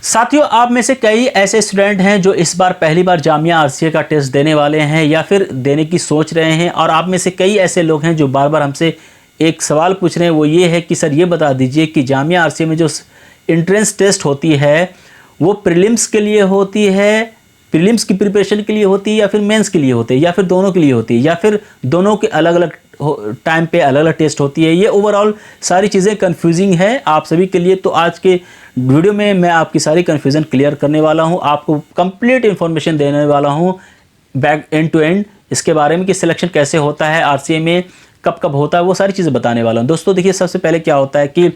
साथियों, आप में से कई ऐसे स्टूडेंट हैं जो इस बार पहली बार जामिया आरसीए का टेस्ट देने वाले हैं या फिर देने की सोच रहे हैं, और आप में से कई ऐसे लोग हैं जो बार बार हमसे एक सवाल पूछ रहे हैं। वो ये है कि सर ये बता दीजिए कि जामिया आरसीए में जो एंट्रेंस टेस्ट होती है वो प्रीलिम्स के लिए होती है, प्रीलिम्स की प्रिपरेशन के लिए होती है, या फिर मेंस के लिए होती है, या फिर दोनों के लिए होती है, या फिर दोनों के अलग अलग टाइम पे अलग अलग टेस्ट होती है। ये ओवरऑल सारी चीज़ें कंफ्यूजिंग है आप सभी के लिए। तो आज के वीडियो में मैं आपकी सारी कंफ्यूजन क्लियर करने वाला हूँ, आपको कंप्लीट इन्फॉर्मेशन देने वाला हूँ बैक एंड टू एंड इसके बारे में कि सिलेक्शन कैसे होता है आरसीए में, कब कब होता है, वो सारी चीज़ें बताने वाला हूँ। दोस्तों देखिए, सबसे पहले क्या होता है कि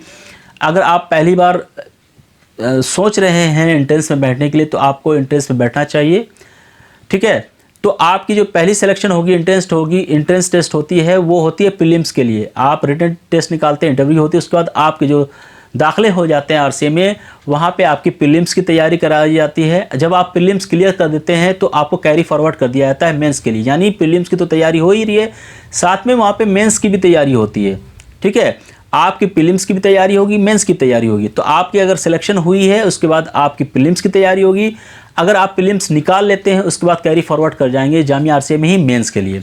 अगर आप पहली बार सोच रहे हैं एंट्रेंस में बैठने के लिए तो आपको एंट्रेंस में बैठना चाहिए, ठीक है। तो आपकी जो पहली सिलेक्शन होगी एंट्रेंस टेस्ट होती है, वो होती है प्रीलिम्स के लिए। आप रिटन टेस्ट निकालते हैं, इंटरव्यू होती है, उसके बाद आपके जो दाखिले हो जाते हैं आरसीए में, वहाँ पे आपकी प्रीलिम्स की तैयारी कराई जाती है। जब आप प्रीलिम्स क्लियर कर देते हैं तो आपको कैरी फॉरवर्ड कर दिया जाता है मेंस के लिए। यानी प्रीलिम्स की तो तैयारी हो ही रही है, साथ में वहाँ पे मेंस की भी तैयारी होती है, ठीक है। आपकी प्रीलिम्स की भी तैयारी होगी, मेंस की तैयारी होगी। तो आपकी अगर सिलेक्शन हुई है उसके बाद आपकी प्रीलिम्स की तैयारी होगी। अगर आप प्रीलिम्स निकाल लेते हैं उसके बाद कैरी फॉरवर्ड कर जाएंगे जामिया आरसीए में ही मेंस के लिए।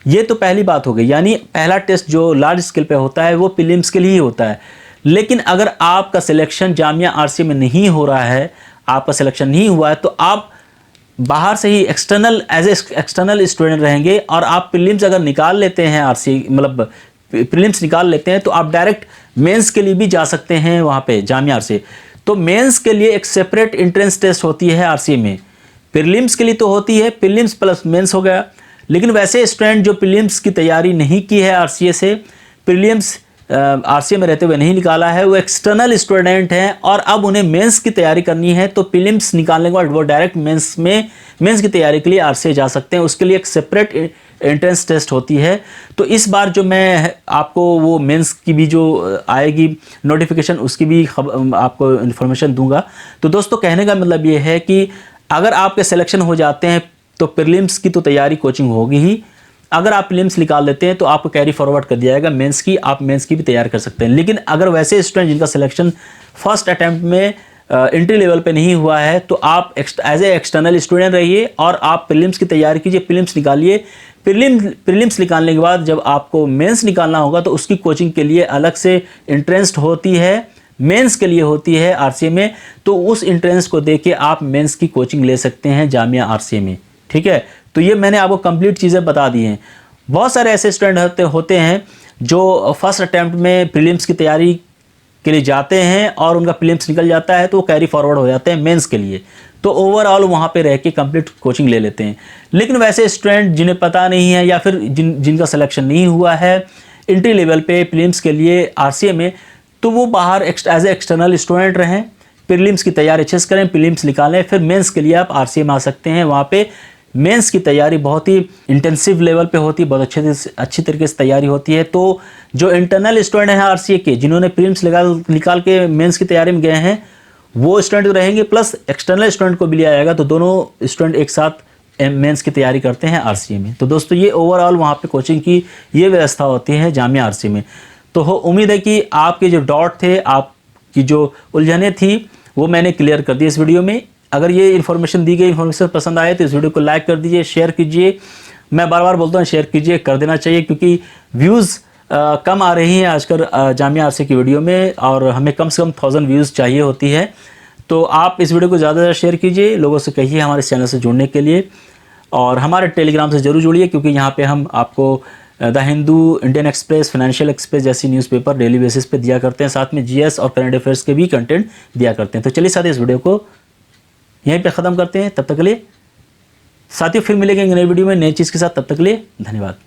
ये तो पहली बात हो गई, यानी पहला टेस्ट जो लार्ज स्केल पे होता है वो प्रीलिम्स के लिए ही होता है। लेकिन अगर आपका सिलेक्शन जामिया आरसीए में नहीं हो रहा है, आपका सिलेक्शन नहीं हुआ है, तो आप बाहर से ही एक्सटर्नल स्टूडेंट रहेंगे और आप प्रीलिम्स अगर निकाल लेते हैं आरसीए मतलब प्रीलिम्स निकाल लेते हैं तो आप डायरेक्ट मेंस के लिए भी जा सकते हैं वहाँ पे जामिया आरसीए। तो मेंस के लिए एक सेपरेट एंट्रेंस टेस्ट होती है आरसीए में। प्रीलिम्स के लिए तो होती है प्रीलिम्स प्लस मेंस हो गया। लेकिन वैसे स्टूडेंट जो प्रीलिम्स की तैयारी नहीं की है आरसीए से, प्रीलिम्स आरसीए में रहते हुए नहीं निकाला है, वो एक्सटर्नल स्टूडेंट हैं और अब उन्हें मेंस की तैयारी करनी है, तो प्रीलिम्स निकालने के बाद वो डायरेक्ट मेंस की तैयारी के लिए आरसीए जा सकते हैं। उसके लिए एक सेपरेट एंट्रेंस टेस्ट होती है। तो इस बार जो मैं आपको वो मेंस की भी जो आएगी नोटिफिकेशन, उसकी भी आपको इन्फॉर्मेशन दूंगा। तो दोस्तों कहने का मतलब ये है कि अगर आपके सिलेक्शन हो जाते हैं तो प्रीलिम्स की तो तैयारी कोचिंग होगी ही। अगर आप प्रीलिम्स निकाल लेते हैं तो आपको कैरी फॉरवर्ड कर दिया जाएगा मेंस की, आप मेंस की भी तैयार कर सकते हैं। लेकिन अगर वैसे स्टूडेंट जिनका सिलेक्शन फर्स्ट अटैम्प्ट में एंट्री लेवल पे नहीं हुआ है तो आप एज ए एक्सटर्नल स्टूडेंट रहिए और आप प्रीलिम्स की तैयारी कीजिए, प्रीलिम्स निकालिए। प्रीलिम्स निकालने के बाद जब आपको मेंस निकालना होगा तो उसकी कोचिंग के लिए अलग से एंट्रेंस होती है, मेंस के लिए होती है आरसीए में। तो उस एंट्रेंस को देके आप मेंस की कोचिंग ले सकते हैं जामिया आरसीए में, ठीक है। तो ये मैंने आपको कंप्लीट चीज़ें बता दी हैं। बहुत सारे ऐसे स्टूडेंट होते हैं जो फर्स्ट अटैम्प्ट में प्रीलिम्स की तैयारी के लिए जाते हैं और उनका प्रीलिम्स निकल जाता है तो वो कैरी फॉरवर्ड हो जाते हैं मेंस के लिए, तो ओवरऑल वहाँ पे रह के कंप्लीट कोचिंग ले लेते हैं। लेकिन वैसे स्टूडेंट जिन्हें पता नहीं है या फिर जिनका सिलेक्शन नहीं हुआ है एंट्री लेवल पे प्रीलिम्स के लिए आरसीए में, तो वो बाहर एज ए एक्सटर्नल स्टूडेंट रहें, प्रीलिम्स की तैयारी अच्छे से करें, प्रीलिम्स निकालें, फिर मेंस के लिए आप आरसीए में आ सकते हैं। वहाँ पे मेंस की तैयारी बहुत ही इंटेंसिव लेवल पे होती है, बहुत अच्छी तरीके से तैयारी होती है। तो जो इंटरनल स्टूडेंट हैं आरसीए के, जिन्होंने प्रीलिम्स निकाल के मेंस की तैयारी में गए हैं, वो स्टूडेंट रहेंगे, प्लस एक्सटर्नल स्टूडेंट को भी लिया जाएगा। तो दोनों स्टूडेंट एक साथ मेंस की तैयारी करते हैं आरसीए में। तो दोस्तों ये ओवरऑल वहाँ पे कोचिंग की ये व्यवस्था होती है जामिया आरसीए में। तो उम्मीद है कि आपके जो डाउट थे, आपकी जो उलझनें थी, वो मैंने क्लियर कर दी इस वीडियो में। अगर ये इन्फॉर्मेशन दी गई इन्फॉर्मेशन पसंद आए तो इस वीडियो को लाइक कर दीजिए, शेयर कीजिए। मैं बार बार बोलता हूँ शेयर कीजिए, कर देना चाहिए, क्योंकि व्यूज़ कम आ रही हैं आजकल जामिया आरसीए की वीडियो में और हमें कम से कम 1000 व्यूज़ चाहिए होती है। तो आप इस वीडियो को ज़्यादा से ज़्यादा शेयर कीजिए, लोगों से कहिए हमारे चैनल से जुड़ने के लिए, और हमारे टेलीग्राम से ज़रूर जुड़िए, क्योंकि यहाँ पे हम आपको the Hindu, Indian express, financial express जैसी न्यूज़पेपर डेली बेसिस पे दिया करते हैं। साथ में जीएस और करंट अफेयर्स के भी कंटेंट दिया करते हैं। तो चलिए साथियों, इस वीडियो को यहीं पे ख़त्म करते हैं। तब तक के लिए साथियों फिर मिलेंगे नई वीडियो में नई चीज़ के साथ। तब तक के लिए धन्यवाद।